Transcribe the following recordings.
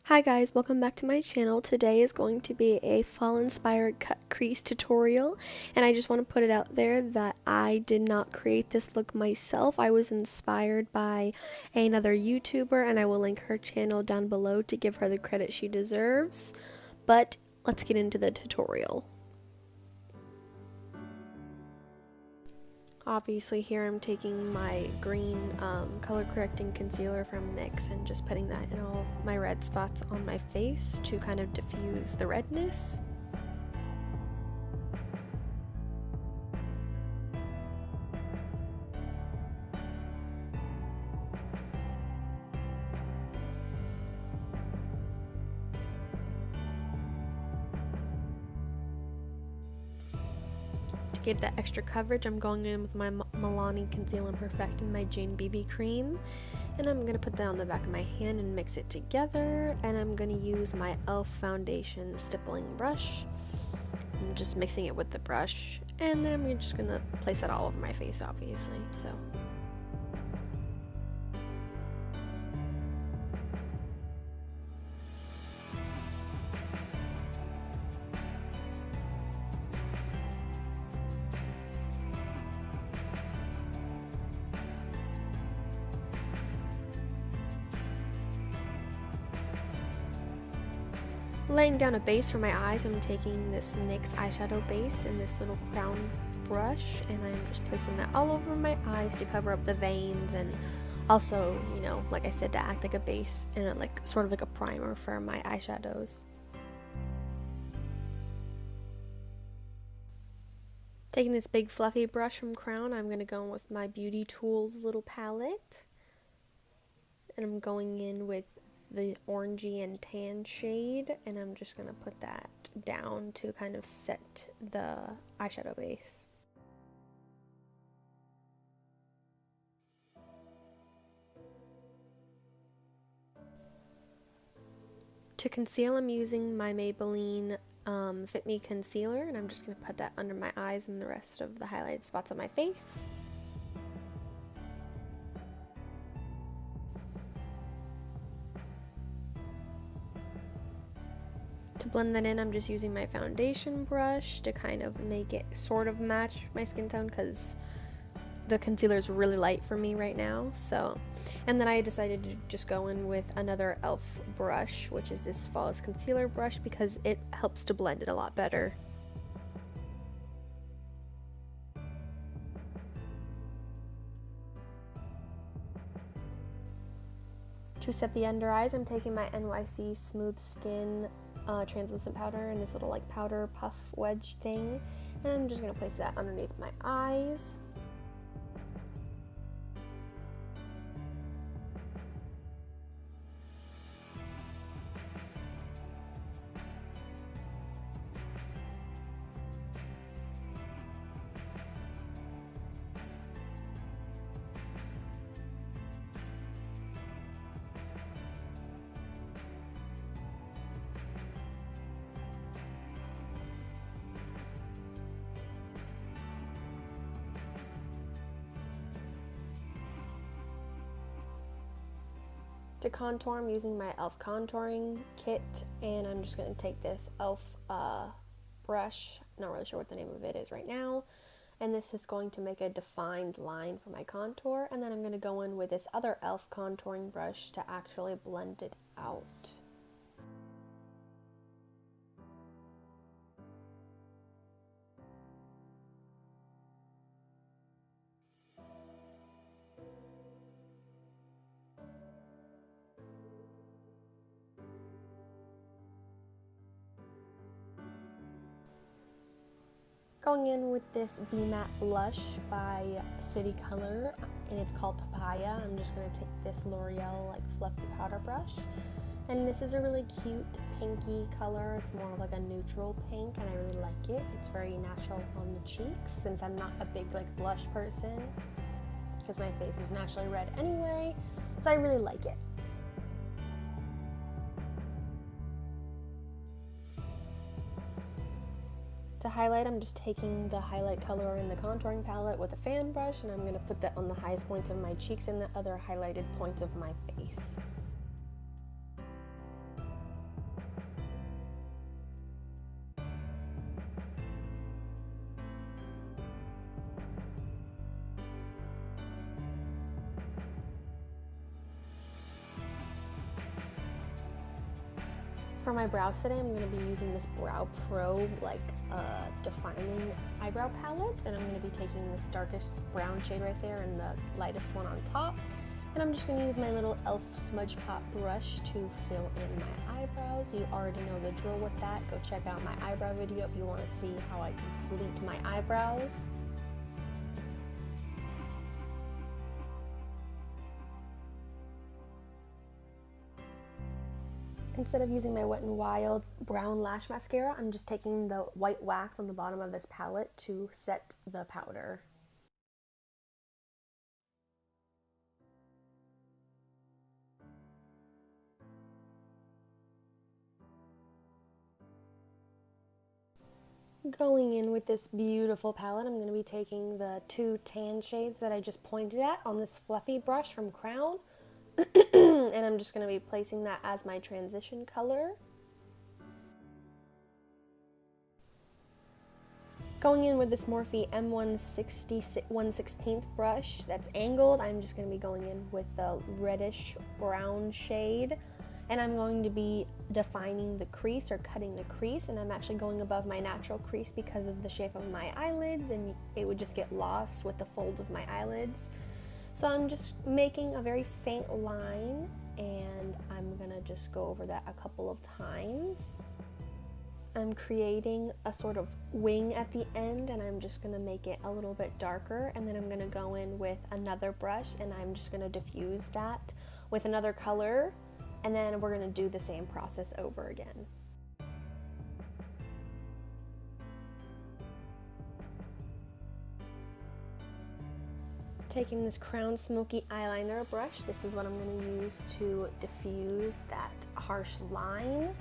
Hi guys, welcome back to my channel. Today is going to be a fall inspired cut crease tutorial, and I just want to put it out there that I did not create this look myself. I was inspired by another YouTuber, and I will link her channel down below to give her the credit she deserves. But let's get into the tutorial. Obviously here I'm taking my green color correcting concealer from NYX and just putting that in all of my red spots on my face to kind of diffuse the redness. To give that extra coverage, I'm going in with my Milano Conceal and Perfect and my Jane BB cream, and I'm going to put that on the back of my hand and mix it together, and I'm going to use my e.l.f. foundation stippling brush. I'm just mixing it with the brush, and then I'm just going to place that all over my face, obviously. So laying down a base for my eyes, I'm taking this NYX eyeshadow base and this little crown brush, and I'm just placing that all over my eyes to cover up the veins, and also, you know, like I said, to act like a base and like sort of like a primer for my eyeshadows. Taking this big fluffy brush from Crown, I'm going to go in with my Beauty Tools little palette, and I'm going in with the orangey and tan shade, and I'm just going to put that down to kind of set the eyeshadow base. To conceal, I'm using my Maybeline Fit Me Concealer, and I'm just going to put that under my eyes and the rest of the highlighted spots on my face. To blend that in, I'm just using my foundation brush to kind of make it sort of match my skin tone, because the concealer is really light for me right now. So, and then I decided to just go in with another e.l.f. brush, which is this Flawless Concealer brush, because it helps to blend it a lot better. To set the under eyes, I'm taking my NYC Smooth Skin translucent powder in this little like powder puff wedge thing, and I'm just going to place that underneath my eyes. To contour, I'm using my e.l.f. contouring kit, and I'm just going to take this e.l.f. brush, not really sure what the name of it is right now, and this is going to make a defined line for my contour, and then I'm going to go in with this other e.l.f. contouring brush to actually blend it out. Going in with this Be Matte blush by City Color, and it's called Papaya. I'm just going to take this L'Oreal like fluffy powder brush, and this is a really cute pinky color. It's more of like a neutral pink, and I really like it. It's very natural on the cheeks, since I'm not a big like blush person, because my face is naturally red anyway, so I really like it. To highlight, I'm just taking the highlight color in the contouring palette with a fan brush, and I'm going to put that on the highest points of my cheeks and the other highlighted points of my face. For my brows today, I'm going to be using this Brow Pro defining eyebrow palette, and I'm going to be taking this darkest brown shade right there and the lightest one on top, and I'm just going to use my little e.l.f. Smudge Pop brush to fill in my eyebrows. You already know the drill with that. Go check out my eyebrow video if you want to see how I complete my eyebrows. Instead of using my Wet n Wild brown lash mascara, I'm just taking the white wax on the bottom of this palette to set the powder. Going in with this beautiful palette, I'm going to be taking the two tan shades that I just pointed at on this fluffy brush from Crown. And I'm just going to be placing that as my transition color. Going in with this Morphe M116th brush that's angled, I'm just going to be going in with the reddish brown shade. And I'm going to be defining the crease or cutting the crease, and I'm actually going above my natural crease because of the shape of my eyelids, and it would just get lost with the fold of my eyelids. So I'm just making a very faint line, and I'm gonna just go over that a couple of times. I'm creating a sort of wing at the end, and I'm just gonna make it a little bit darker, and then I'm gonna go in with another brush, and I'm just gonna diffuse that with another color, and then we're gonna do the same process over again. Taking this Crown Smoky Eyeliner brush, this is what I'm going to use to diffuse that harsh line.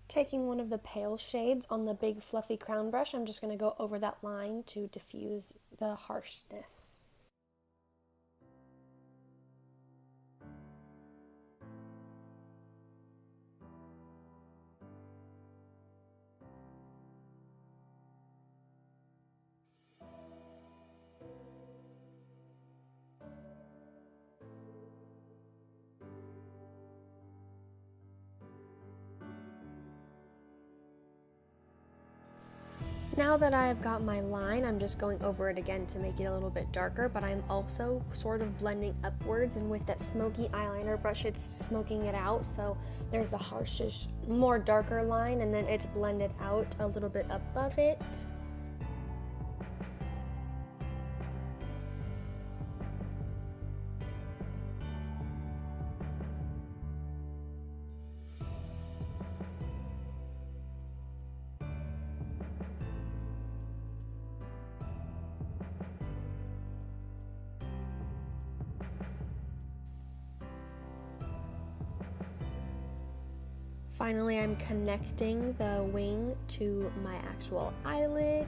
Taking one of the pale shades on the big fluffy crown brush, I'm just going to go over that line to diffuse the harshness. Now that I have got my line, I'm just going over it again to make it a little bit darker, but I'm also sort of blending upwards, and with that smoky eyeliner brush, it's smoking it out, so there's a harshish, more darker line, and then it's blended out a little bit above it. Finally, I'm connecting the wing to my actual eyelid,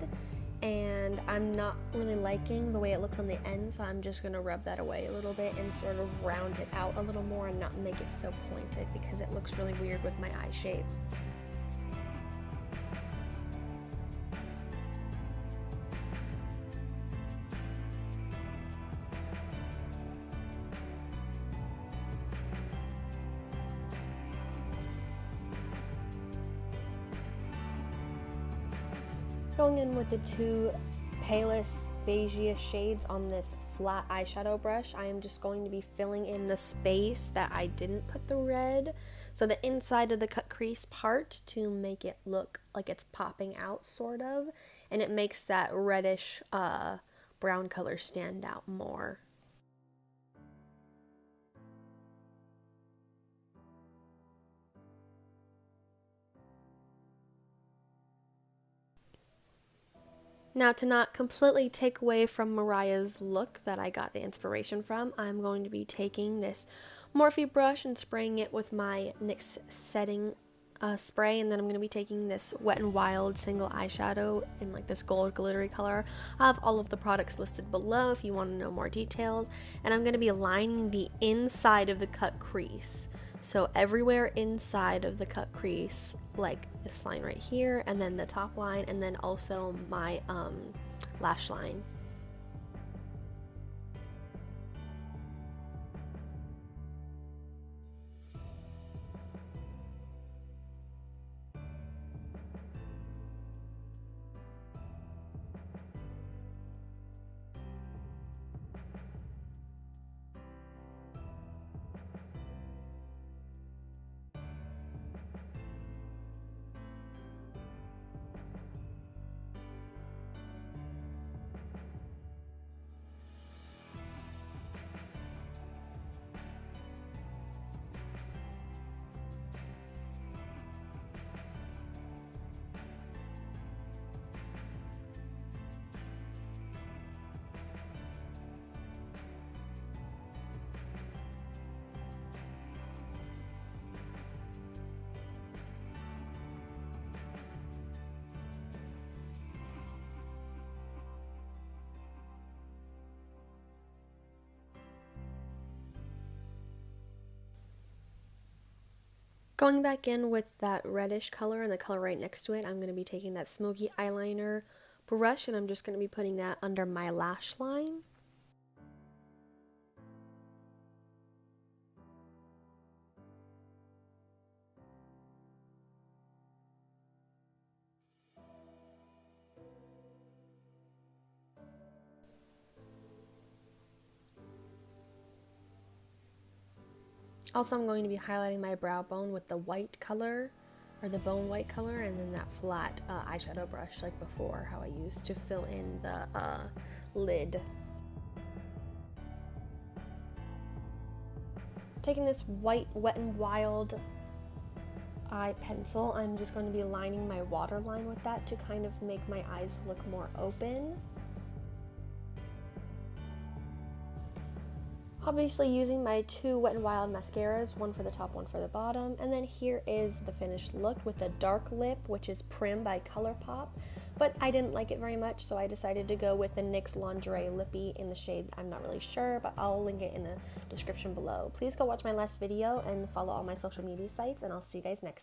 and I'm not really liking the way it looks on the end, so I'm just going to rub that away a little bit and sort of round it out a little more and not make it so pointed because it looks really weird with my eye shape. Going in with the two palest, beigeish shades on this flat eyeshadow brush, I am just going to be filling in the space that I didn't put the red, so the inside of the cut crease part, to make it look like it's popping out sort of, and it makes that reddish brown color stand out more. Now, to not completely take away from Mariah's look that I got the inspiration from, I'm going to be taking this Morphe brush and spraying it with my NYX setting spray, and then I'm going to be taking this Wet n Wild single eyeshadow in like this gold glittery color. I have all of the products listed below if you want to know more details, and I'm going to be lining the inside of the cut crease. So everywhere inside of the cut crease, like this line right here, and then the top line, and then also my lash line. Going back in with that reddish color and the color right next to it, I'm going to be taking that smoky eyeliner brush, and I'm just going to be putting that under my lash line. Also, I'm going to be highlighting my brow bone with the white color, or the bone white color, and then that flat eyeshadow brush like before, how I used to fill in the lid. Taking this white Wet n Wild eye pencil, I'm just going to be lining my waterline with that to kind of make my eyes look more open. Obviously using my two Wet n Wild mascaras, one for the top, one for the bottom, and then here is the finished look with the dark lip, which is Prim by ColourPop, but I didn't like it very much, so I decided to go with the NYX Lingerie Lippy in the shade I'm not really sure, but I'll link it in the description below. Please go watch my last video and follow all my social media sites, and I'll see you guys next time.